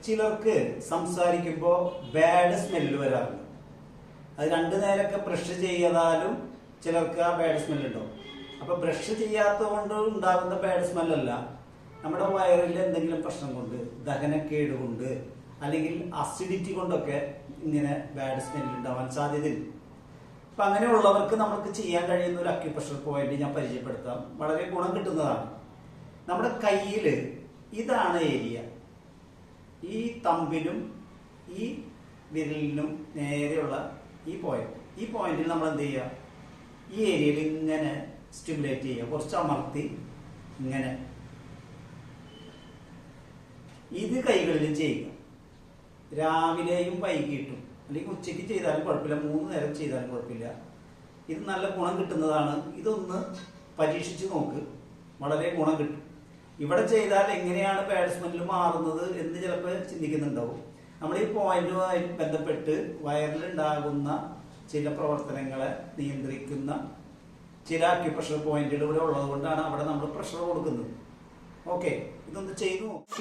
ചിലർക്ക് സംസാരിക്കുമ്പോൾ bad smell വരാറുണ്ട്. അത് രണ്ടു നേരമൊക്കെ ബ്രഷ് ചെയ്താലും ചിലർക്ക് ആ ബാഡ് സ്മെല്ല് ഉണ്ടാവും. അപ്പൊ ബ്രഷ് ചെയ്യാത്തത് കൊണ്ട് ഉണ്ടാകുന്ന ബാഡ് സ്മെല്ലല്ല, നമ്മുടെ വയറിൽ എന്തെങ്കിലും പ്രശ്നം കൊണ്ട്, ദഹനക്കേട് കൊണ്ട്, അല്ലെങ്കിൽ അസിഡിറ്റി കൊണ്ടൊക്കെ ഇങ്ങനെ ബാഡ് സ്മെല്ല് ഉണ്ടാവാൻ സാധ്യതയുണ്ട്. അപ്പൊ അങ്ങനെയുള്ളവർക്ക് നമുക്ക് ചെയ്യാൻ കഴിയുന്ന ഒരു അക്യുപ്രഷർ പോയിന്റ് ഞാൻ പരിചയപ്പെടുത്താം. വളരെ ഗുണം കിട്ടുന്നതാണ്. നമ്മുടെ കയ്യിൽ ഇതാണ് ഏരിയ. ഈ തമ്പിനും ഈ വിരലിനും നേരെയുള്ള ഈ പോയിന്റിൽ നമ്മൾ എന്ത് ചെയ്യുക, ഈ ഏരിയയിൽ ഇങ്ങനെ സ്റ്റിമുലേറ്റ് ചെയ്യുക, കുറച്ച് അമർത്തി ഇങ്ങനെ. ഇത് കൈകളിലും ചെയ്യുക. രാവിലെയും വൈകിട്ടും, അല്ലെങ്കിൽ ഉച്ചയ്ക്ക് ചെയ്താലും കുഴപ്പമില്ല, 3 നേരം ചെയ്താലും കുഴപ്പമില്ല. ഇത് നല്ല ഗുണം കിട്ടുന്നതാണ്. ഇതൊന്ന് പരീക്ഷിച്ച് നോക്ക്, വളരെ ഗുണം കിട്ടും. ഇവിടെ ചെയ്താൽ എങ്ങനെയാണ് ബാഡ് സ്മെല്ല് മാറുന്നത് എന്ന് ചിലപ്പോൾ ചിന്തിക്കുന്നുണ്ടാവും. നമ്മൾ ഈ പോയിന്റുമായി ബന്ധപ്പെട്ട് വയറിലുണ്ടാകുന്ന ചില പ്രവർത്തനങ്ങളെ നിയന്ത്രിക്കുന്ന ചില അക്യുപ്രഷർ പോയിന്റുകൾ ഇവിടെ ഉള്ളത് കൊണ്ടാണ് അവിടെ നമ്മൾ പ്രഷർ കൊടുക്കുന്നത്. ഓക്കെ, ഇതൊന്ന് ചെയ്തു നോക്കാം.